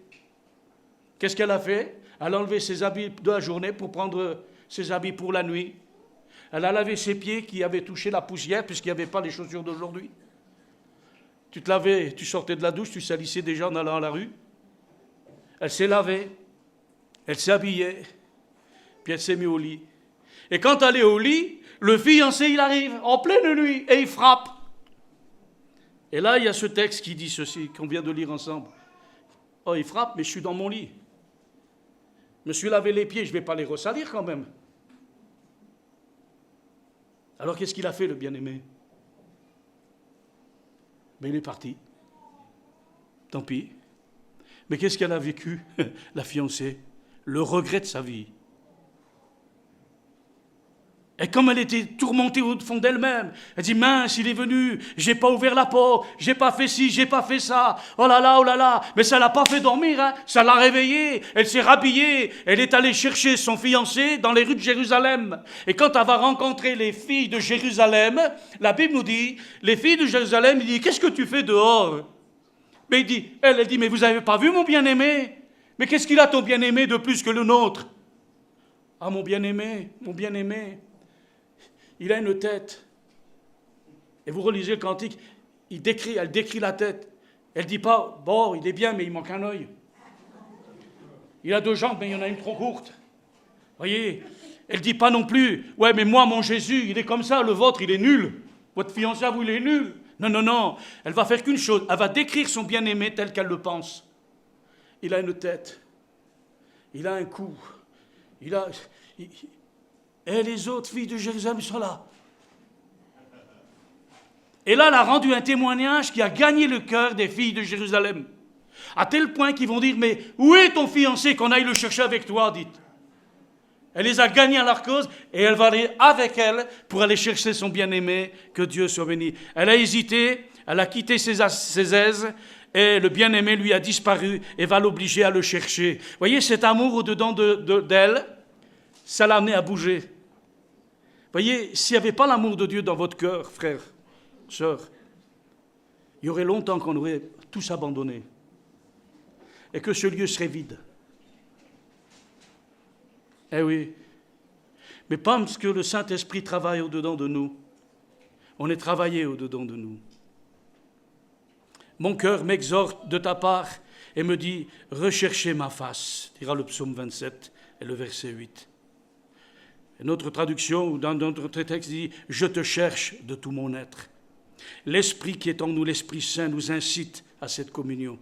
Qu'est-ce qu'elle a fait? Elle a enlevé ses habits de la journée pour prendre ses habits pour la nuit. Elle a lavé ses pieds qui avaient touché la poussière puisqu'il n'y avait pas les chaussures d'aujourd'hui. Tu te lavais, tu sortais de la douche, tu salissais déjà en allant à la rue. Elle s'est lavée, elle s'est habillée, puis elle s'est mise au lit. Et quand elle est au lit, le fiancé, il arrive en pleine nuit et il frappe. Et là, il y a ce texte qui dit ceci, qu'on vient de lire ensemble. Oh, il frappe, mais je suis dans mon lit. Je me suis lavé les pieds, je ne vais pas les ressalir quand même. Alors qu'est-ce qu'il a fait, le bien-aimé? Mais il est parti. Tant pis. Mais qu'est-ce qu'elle a vécu, la fiancée? Le regret de sa vie. Et comme elle était tourmentée au fond d'elle-même, elle dit, mince, il est venu, j'ai pas ouvert la porte, j'ai pas fait ci, j'ai pas fait ça, oh là là, mais ça l'a pas fait dormir, hein. Ça l'a réveillée, elle s'est rhabillée, elle est allée chercher son fiancé dans les rues de Jérusalem. Et quand elle va rencontrer les filles de Jérusalem, la Bible nous dit, les filles de Jérusalem, il dit, qu'est-ce que tu fais dehors? Mais elle dit, mais vous avez pas vu mon bien-aimé? Mais qu'est-ce qu'il a ton bien-aimé de plus que le nôtre? Ah, mon bien-aimé, il a une tête. Et vous relisez le cantique, elle décrit la tête. Elle ne dit pas, bon, il est bien, mais il manque un œil. Il a 2 jambes, mais il y en a une trop courte. Voyez, elle ne dit pas non plus, ouais, mais moi, mon Jésus, il est comme ça, le vôtre, il est nul. Votre fiancé à vous, il est nul. Non. Elle va faire qu'une chose, elle va décrire son bien-aimé tel qu'elle le pense. Il a une tête. Il a un cou. Et les autres filles de Jérusalem sont là. Et là, elle a rendu un témoignage qui a gagné le cœur des filles de Jérusalem. À tel point qu'ils vont dire, mais où est ton fiancé qu'on aille le chercher avec toi, dites. Elle les a gagnés à leur cause et elle va aller avec elle pour aller chercher son bien-aimé, que Dieu soit béni. Elle a hésité, elle a quitté ses aises et le bien-aimé lui a disparu et va l'obliger à le chercher. Vous voyez, cet amour au-dedans d'elle, ça l'a amené à bouger. Vous voyez, s'il n'y avait pas l'amour de Dieu dans votre cœur, frère, sœur, il y aurait longtemps qu'on aurait tous abandonné et que ce lieu serait vide. Eh oui, mais parce que le Saint-Esprit travaille au-dedans de nous, on est travaillé au-dedans de nous. Mon cœur m'exhorte de ta part et me dit, recherchez ma face, dira le psaume 27 et le verset 8. Une autre traduction, ou dans notre texte, dit « Je te cherche de tout mon être ». L'Esprit qui est en nous, l'Esprit Saint, nous incite à cette communion.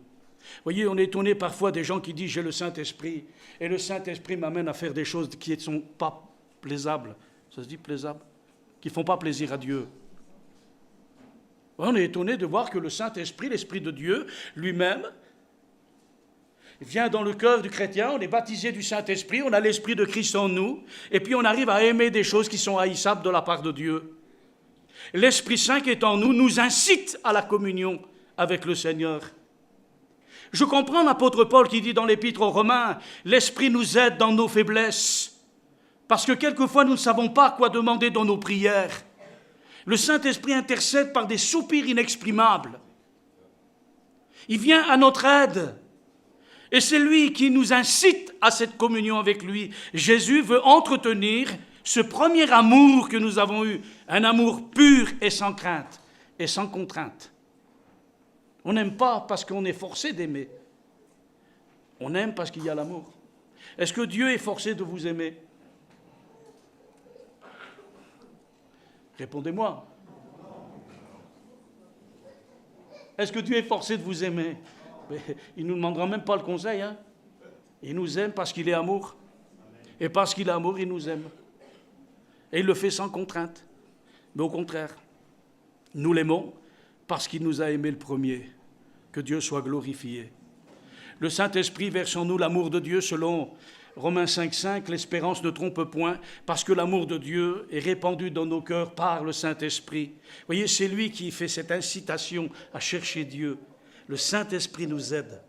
Vous voyez, on est étonné parfois des gens qui disent « J'ai le Saint-Esprit » et le Saint-Esprit m'amène à faire des choses qui ne sont pas plaisables. Ça se dit plaisables? Qui ne font pas plaisir à Dieu. On est étonné de voir que le Saint-Esprit, l'Esprit de Dieu, lui-même, vient dans le cœur du chrétien, on est baptisé du Saint-Esprit, on a l'Esprit de Christ en nous, et puis on arrive à aimer des choses qui sont haïssables de la part de Dieu. L'Esprit Saint qui est en nous nous incite à la communion avec le Seigneur. Je comprends l'apôtre Paul qui dit dans l'Épître aux Romains, l'Esprit nous aide dans nos faiblesses, parce que quelquefois nous ne savons pas quoi demander dans nos prières. Le Saint-Esprit intercède par des soupirs inexprimables. Il vient à notre aide. Et c'est lui qui nous incite à cette communion avec lui. Jésus veut entretenir ce premier amour que nous avons eu, un amour pur et sans crainte et sans contrainte. On n'aime pas parce qu'on est forcé d'aimer. On aime parce qu'il y a l'amour. Est-ce que Dieu est forcé de vous aimer? Répondez-moi. Est-ce que Dieu est forcé de vous aimer? Il ne nous demandera même pas le conseil. Hein. Il nous aime parce qu'il est amour. Et parce qu'il est amour, il nous aime. Et il le fait sans contrainte. Mais au contraire, nous l'aimons parce qu'il nous a aimés le premier. Que Dieu soit glorifié. Le Saint-Esprit verse en nous l'amour de Dieu selon Romains 5,5. L'espérance ne trompe point parce que l'amour de Dieu est répandu dans nos cœurs par le Saint-Esprit. Vous voyez, c'est lui qui fait cette incitation à chercher Dieu. Le Saint-Esprit nous aide,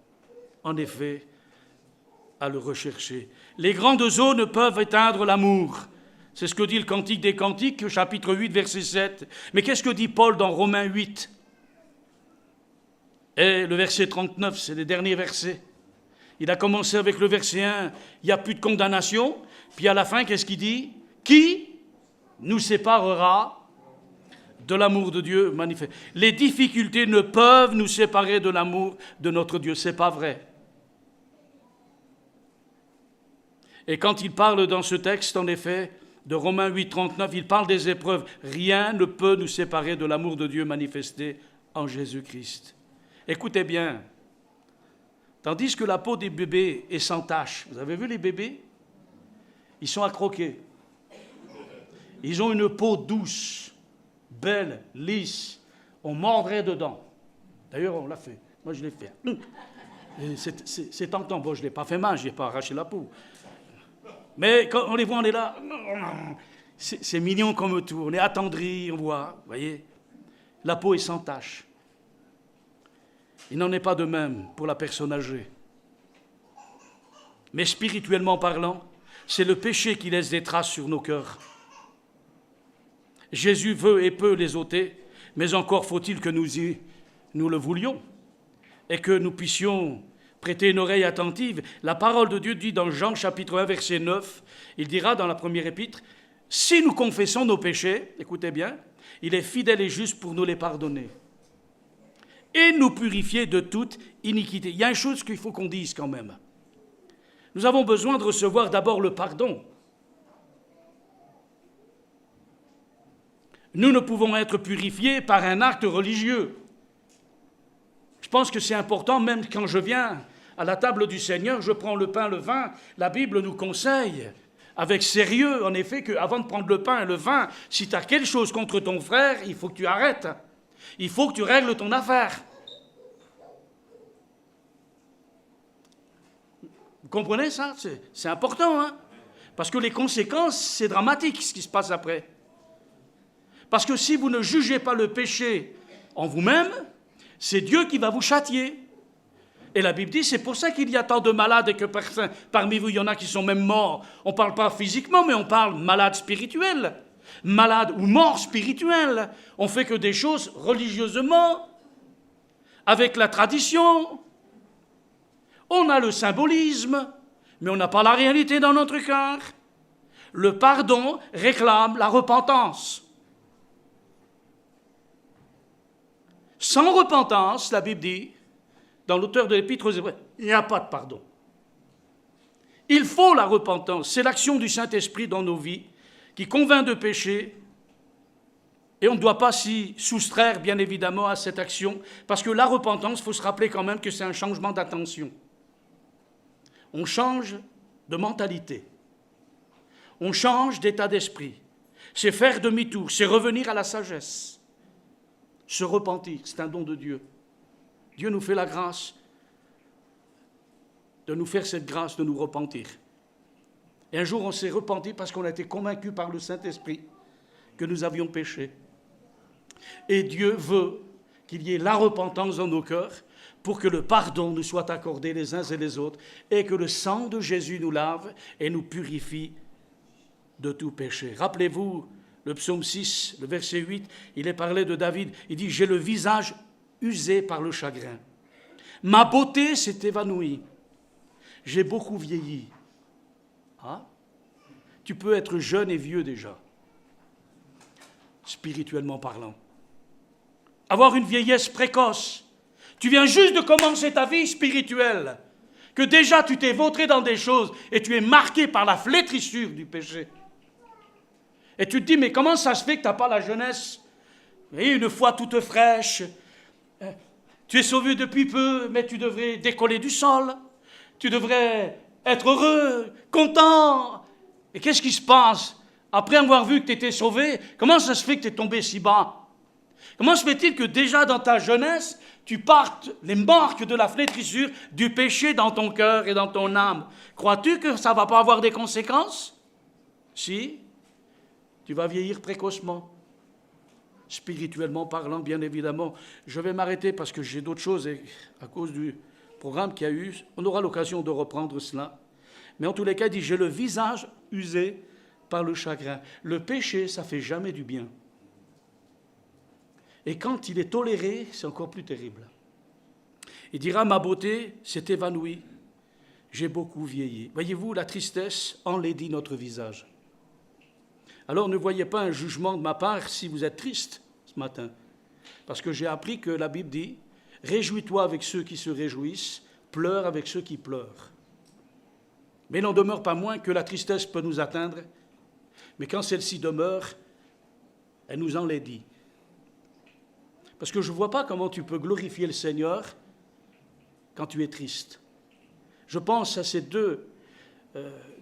en effet, à le rechercher. Les grandes eaux ne peuvent éteindre l'amour. C'est ce que dit le Cantique des Cantiques, chapitre 8, verset 7. Mais qu'est-ce que dit Paul dans Romains 8? Et le verset 39, c'est les derniers versets. Il a commencé avec le verset 1, il n'y a plus de condamnation. Puis à la fin, qu'est-ce qu'il dit? Qui nous séparera de l'amour de Dieu manifeste? Les difficultés ne peuvent nous séparer de l'amour de notre Dieu. Ce n'est pas vrai. Et quand il parle dans ce texte, en effet, de Romains 8, 39, il parle des épreuves. Rien ne peut nous séparer de l'amour de Dieu manifesté en Jésus-Christ. Écoutez bien. Tandis que la peau des bébés est sans tache. Vous avez vu les bébés? Ils sont à croquer. Ils ont une peau douce, belle, lisse. On mordrait dedans. D'ailleurs, on l'a fait. Moi, je l'ai fait. C'est tentant. Bon, je ne l'ai pas fait mal, je n'ai pas arraché la peau. Mais quand on les voit, on est là. C'est mignon comme tout. On est attendri, on voit, vous voyez. La peau est sans tache. Il n'en est pas de même pour la personne âgée. Mais spirituellement parlant, c'est le péché qui laisse des traces sur nos cœurs. Jésus veut et peut les ôter, mais encore faut-il que nous le voulions et que nous puissions prêter une oreille attentive. La parole de Dieu dit dans Jean chapitre 1, verset 9, il dira dans la première épître, « Si nous confessons nos péchés, écoutez bien, il est fidèle et juste pour nous les pardonner et nous purifier de toute iniquité. » Il y a une chose qu'il faut qu'on dise quand même. Nous avons besoin de recevoir d'abord le pardon. Nous ne pouvons être purifiés par un acte religieux. Je pense que c'est important, même quand je viens à la table du Seigneur, je prends le pain, le vin. La Bible nous conseille, avec sérieux, en effet, qu'avant de prendre le pain et le vin, si tu as quelque chose contre ton frère, il faut que tu arrêtes. Il faut que tu règles ton affaire. Vous comprenez ça? C'est important, hein? Parce que les conséquences, c'est dramatique ce qui se passe après. Parce que si vous ne jugez pas le péché en vous-même, c'est Dieu qui va vous châtier. Et la Bible dit, c'est pour ça qu'il y a tant de malades et que parmi vous, il y en a qui sont même morts. On ne parle pas physiquement, mais on parle malades spirituels. Malades ou morts spirituels. On fait que des choses religieusement, avec la tradition. On a le symbolisme, mais on n'a pas la réalité dans notre cœur. Le pardon réclame la repentance. Sans repentance, la Bible dit, dans l'auteur de l'Épître aux Hébreux, il n'y a pas de pardon. Il faut la repentance. C'est l'action du Saint-Esprit dans nos vies qui convainc de péché. Et on ne doit pas s'y soustraire, bien évidemment, à cette action. Parce que la repentance, il faut se rappeler quand même que c'est un changement d'attention. On change de mentalité. On change d'état d'esprit. C'est faire demi-tour, c'est revenir à la sagesse. Se repentir, c'est un don de Dieu. Dieu nous fait la grâce de nous faire cette grâce de nous repentir. Et un jour, on s'est repenti parce qu'on a été convaincu par le Saint-Esprit que nous avions péché. Et Dieu veut qu'il y ait la repentance dans nos cœurs pour que le pardon nous soit accordé les uns et les autres et que le sang de Jésus nous lave et nous purifie de tout péché. Rappelez-vous, le psaume 6, le verset 8, il est parlé de David. Il dit « J'ai le visage usé par le chagrin. Ma beauté s'est évanouie. J'ai beaucoup vieilli. » Ah, tu peux être jeune et vieux déjà, spirituellement parlant. Avoir une vieillesse précoce. Tu viens juste de commencer ta vie spirituelle, que déjà tu t'es vautré dans des choses et tu es marqué par la flétrissure du péché. Et tu te dis, mais comment ça se fait que tu n'as pas la jeunesse? Et une foi toute fraîche. Tu es sauvé depuis peu, mais tu devrais décoller du sol. Tu devrais être heureux, content. Et qu'est-ce qui se passe? Après avoir vu que tu étais sauvé, comment ça se fait que tu es tombé si bas? Comment se fait-il que déjà dans ta jeunesse, tu partes les marques de la flétrissure du péché dans ton cœur et dans ton âme? Crois-tu que ça ne va pas avoir des conséquences? Si. Tu vas vieillir précocement, spirituellement parlant, bien évidemment. Je vais m'arrêter parce que j'ai d'autres choses et à cause du programme qu'il y a eu, on aura l'occasion de reprendre cela. Mais en tous les cas, il dit, j'ai le visage usé par le chagrin. Le péché, ça ne fait jamais du bien. Et quand il est toléré, c'est encore plus terrible. Il dira, ma beauté s'est évanouie, j'ai beaucoup vieilli. Voyez-vous, la tristesse enlaidit notre visage. Alors ne voyez pas un jugement de ma part si vous êtes triste ce matin. Parce que j'ai appris que la Bible dit « Réjouis-toi avec ceux qui se réjouissent, pleure avec ceux qui pleurent. » Mais il n'en demeure pas moins que la tristesse peut nous atteindre. Mais quand celle-ci demeure, elle nous enlaidit. Parce que je ne vois pas comment tu peux glorifier le Seigneur quand tu es triste. Je pense à ces deux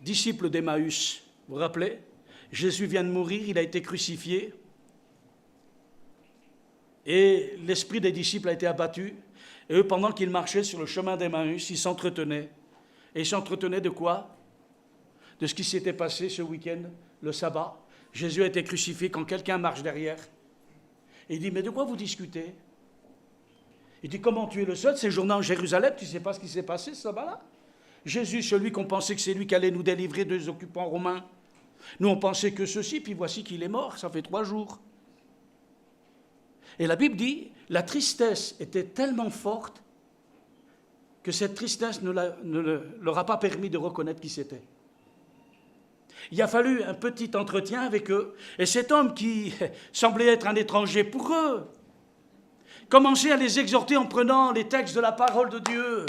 disciples d'Emmaüs. Vous vous rappelez ? Jésus vient de mourir, il a été crucifié. Et l'esprit des disciples a été abattu. Et eux, pendant qu'ils marchaient sur le chemin d'Emmaüs, ils s'entretenaient. Et ils s'entretenaient de quoi? De ce qui s'était passé ce week-end, le sabbat. Jésus a été crucifié quand quelqu'un marche derrière. Et il dit, mais de quoi vous discutez? Il dit, comment tu es le seul séjournant en Jérusalem, tu ne sais pas ce qui s'est passé ce sabbat-là? Jésus, celui qu'on pensait que c'est lui qui allait nous délivrer des occupants romains. Nous, on pensait que ceci, puis voici qu'il est mort, ça fait 3 jours. Et la Bible dit, la tristesse était tellement forte que cette tristesse ne leur a pas permis de reconnaître qui c'était. Il a fallu un petit entretien avec eux, et cet homme qui semblait être un étranger pour eux, commençait à les exhorter en prenant les textes de la parole de Dieu,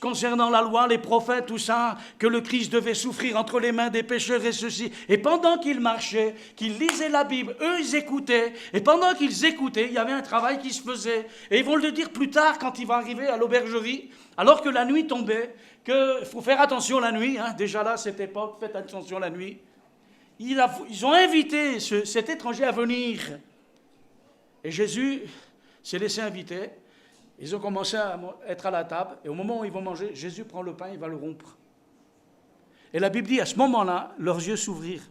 concernant la loi, les prophètes, tout ça, que le Christ devait souffrir entre les mains des pécheurs et ceci. Et pendant qu'ils marchaient, qu'ils lisaient la Bible, eux, ils écoutaient. Et pendant qu'ils écoutaient, il y avait un travail qui se faisait. Et ils vont le dire plus tard, quand il va arriver à l'aubergerie, alors que la nuit tombait, qu'il faut faire attention la nuit, hein, déjà là, à cette époque, faites attention la nuit. Ils ont invité cet étranger à venir. Et Jésus s'est laissé inviter. Ils ont commencé à être à la table, et au moment où ils vont manger, Jésus prend le pain, il va le rompre. Et la Bible dit, à ce moment-là, leurs yeux s'ouvrirent,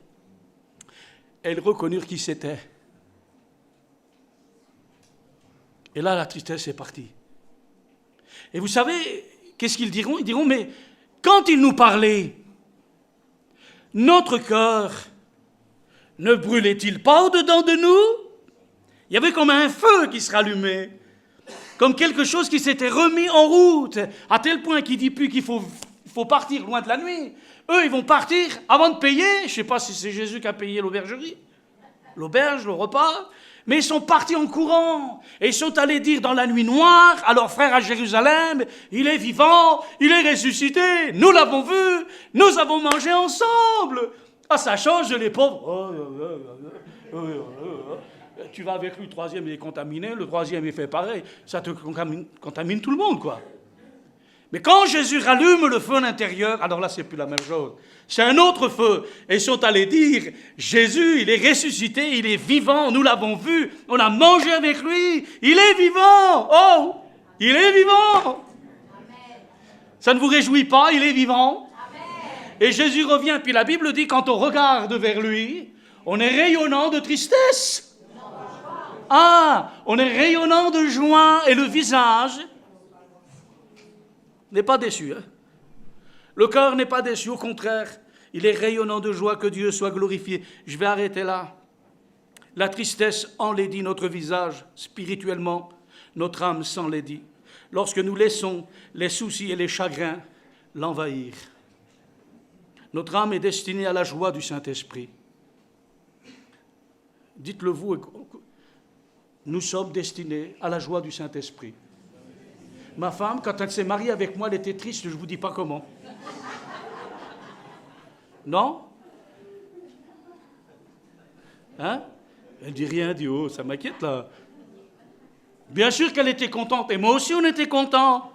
et ils reconnurent qui c'était. Et là, la tristesse est partie. Et vous savez, qu'est-ce qu'ils diront? Ils diront, mais quand il nous parlait, notre cœur ne brûlait-il pas au-dedans de nous? Il y avait comme un feu qui se rallumait. Comme quelque chose qui s'était remis en route, à tel point qu'il dit plus qu'il faut partir loin de la nuit. Eux, ils vont partir avant de payer. Je ne sais pas si c'est Jésus qui a payé l'aubergerie, l'auberge, le repas, mais ils sont partis en courant. Et ils sont allés dire dans la nuit noire à leurs frères à Jérusalem, il est vivant, il est ressuscité, nous l'avons vu, nous avons mangé ensemble. Ah, ça change les pauvres. Tu vas avec lui, le troisième il est contaminé, le troisième il fait pareil, ça te contamine tout le monde, quoi. Mais quand Jésus rallume le feu à l'intérieur, alors là c'est plus la même chose, c'est un autre feu. Et ils sont allés dire, Jésus il est ressuscité, il est vivant, nous l'avons vu, on a mangé avec lui, il est vivant, oh, il est vivant. Amen. Ça ne vous réjouit pas, il est vivant. Amen. Et Jésus revient, puis la Bible dit, quand on regarde vers lui, on est rayonnant de tristesse. Ah, on est rayonnant de joie et le visage n'est pas déçu. Hein? Le cœur n'est pas déçu, au contraire, il est rayonnant de joie, que Dieu soit glorifié. Je vais arrêter là. La tristesse enlaidit notre visage spirituellement, notre âme s'enlaidit. Lorsque nous laissons les soucis et les chagrins l'envahir. Notre âme est destinée à la joie du Saint-Esprit. Dites-le vous. Nous sommes destinés à la joie du Saint-Esprit. Ma femme, quand elle s'est mariée avec moi, elle était triste, je ne vous dis pas comment. Non? Hein? Elle dit rien, elle dit, oh, ça m'inquiète là. Bien sûr qu'elle était contente, et moi aussi on était contents.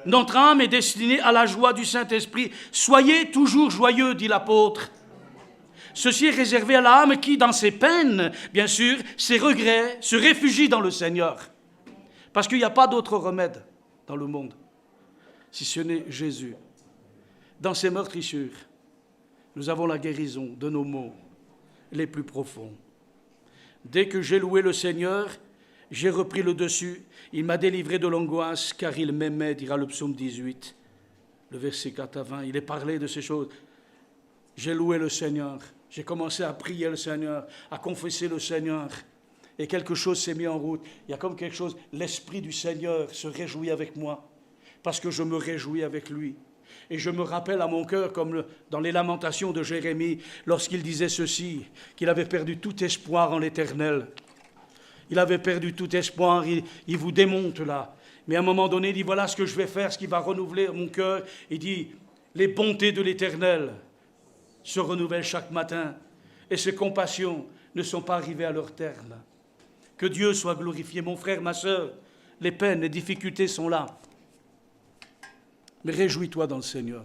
Notre âme est destinée à la joie du Saint-Esprit. Soyez toujours joyeux, dit l'apôtre. Ceci est réservé à l'âme qui, dans ses peines, bien sûr, ses regrets, se réfugie dans le Seigneur. Parce qu'il n'y a pas d'autre remède dans le monde, si ce n'est Jésus. Dans ses meurtrissures, nous avons la guérison de nos maux les plus profonds. Dès que j'ai loué le Seigneur, j'ai repris le dessus. Il m'a délivré de l'angoisse, car il m'aimait, dira le psaume 18, le verset 4 à 20. Il est parlé de ces choses. J'ai loué le Seigneur. J'ai commencé à prier le Seigneur, à confesser le Seigneur. Et quelque chose s'est mis en route. Il y a comme quelque chose, l'Esprit du Seigneur se réjouit avec moi, parce que je me réjouis avec lui. Et je me rappelle à mon cœur, comme dans les lamentations de Jérémie, lorsqu'il disait ceci, qu'il avait perdu tout espoir en l'Éternel. Il avait perdu tout espoir, il vous démonte là. Mais à un moment donné, il dit, voilà ce que je vais faire, ce qui va renouveler mon cœur. Il dit, les bontés de l'Éternel se renouvellent chaque matin, et ses compassions ne sont pas arrivées à leur terme. Que Dieu soit glorifié, mon frère, ma sœur. Les peines, les difficultés sont là. Mais réjouis-toi dans le Seigneur.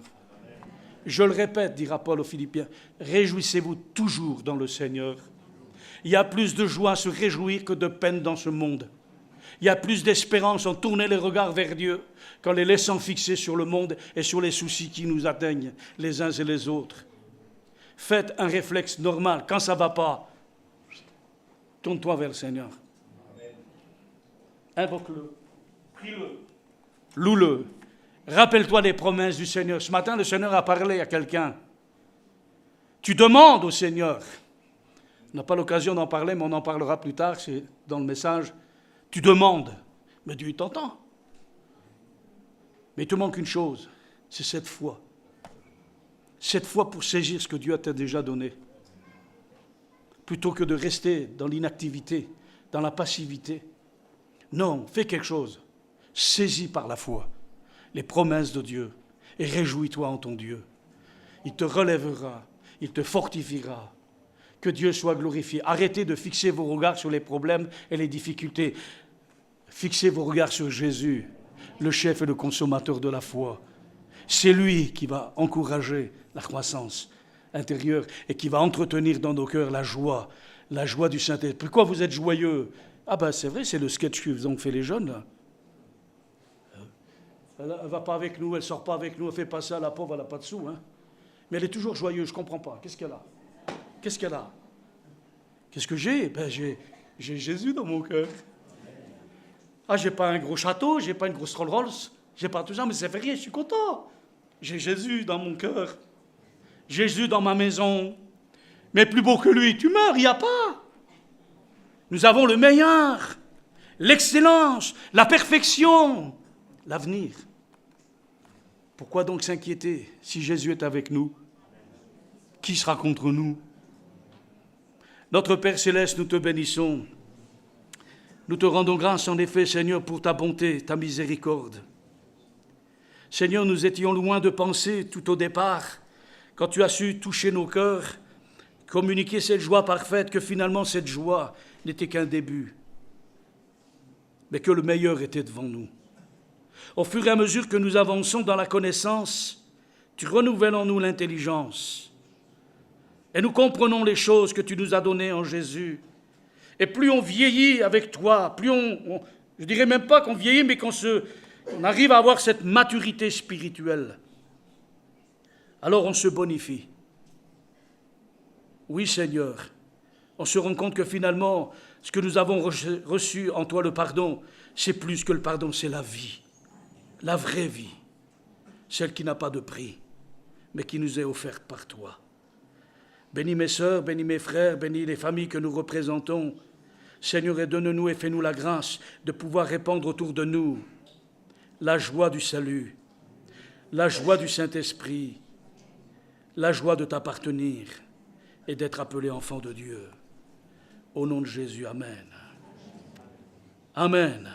Je le répète, dira Paul aux Philippiens, réjouissez-vous toujours dans le Seigneur. Il y a plus de joie à se réjouir que de peine dans ce monde. Il y a plus d'espérance en tournant les regards vers Dieu qu'en les laissant fixer sur le monde et sur les soucis qui nous atteignent les uns et les autres. Faites un réflexe normal. Quand ça ne va pas, tourne-toi vers le Seigneur. Invoque-le. Prie-le. Loue-le. Rappelle-toi des promesses du Seigneur. Ce matin, le Seigneur a parlé à quelqu'un. Tu demandes au Seigneur. On n'a pas l'occasion d'en parler, mais on en parlera plus tard, c'est dans le message. Tu demandes, mais Dieu t'entend. Mais il te manque une chose, c'est cette foi. Cette foi pour saisir ce que Dieu t'a déjà donné. Plutôt que de rester dans l'inactivité, dans la passivité. Non, fais quelque chose. Saisis par la foi les promesses de Dieu et réjouis-toi en ton Dieu. Il te relèvera, il te fortifiera. Que Dieu soit glorifié. Arrêtez de fixer vos regards sur les problèmes et les difficultés. Fixez vos regards sur Jésus, le chef et le consommateur de la foi. C'est lui qui va encourager la croissance intérieure et qui va entretenir dans nos cœurs la joie du Saint-Esprit. Pourquoi vous êtes joyeux? Ah ben c'est vrai, c'est le sketch que vous ont fait les jeunes là. Elle ne va pas avec nous, elle ne sort pas avec nous, elle ne fait pas ça, la pauvre, elle n'a pas de sous. Hein. Mais elle est toujours joyeuse, je ne comprends pas. Qu'est-ce qu'elle a? Qu'est-ce qu'elle a? Qu'est-ce que j'ai? Ben j'ai Jésus dans mon cœur. Ah, j'ai pas un gros château, j'ai pas une grosse Rolls-Royce, j'ai pas tout ça, mais ça fait rien, je suis content. J'ai Jésus dans mon cœur. Jésus dans ma maison. Mais plus beau que lui, tu meurs, il n'y a pas. Nous avons le meilleur, l'excellence, la perfection, l'avenir. Pourquoi donc s'inquiéter si Jésus est avec nous? Qui sera contre nous? Notre Père Céleste, nous te bénissons. Nous te rendons grâce en effet, Seigneur, pour ta bonté, ta miséricorde. Seigneur, nous étions loin de penser tout au départ, quand tu as su toucher nos cœurs, communiquer cette joie parfaite, que finalement cette joie n'était qu'un début, mais que le meilleur était devant nous. Au fur et à mesure que nous avançons dans la connaissance, tu renouvelles en nous l'intelligence. Et nous comprenons les choses que tu nous as données en Jésus. Et plus on vieillit avec toi, plus je dirais même pas qu'on vieillit, mais qu'on arrive à avoir cette maturité spirituelle. Alors on se bonifie. Oui, Seigneur, on se rend compte que finalement, ce que nous avons reçu en toi, le pardon, c'est plus que le pardon, c'est la vie. La vraie vie. Celle qui n'a pas de prix, mais qui nous est offerte par toi. Bénis mes sœurs, bénis mes frères, bénis les familles que nous représentons. Seigneur, et donne-nous et fais-nous la grâce de pouvoir répandre autour de nous la joie du salut, la joie du Saint-Esprit, la joie de t'appartenir et d'être appelé enfant de Dieu. Au nom de Jésus, Amen. Amen.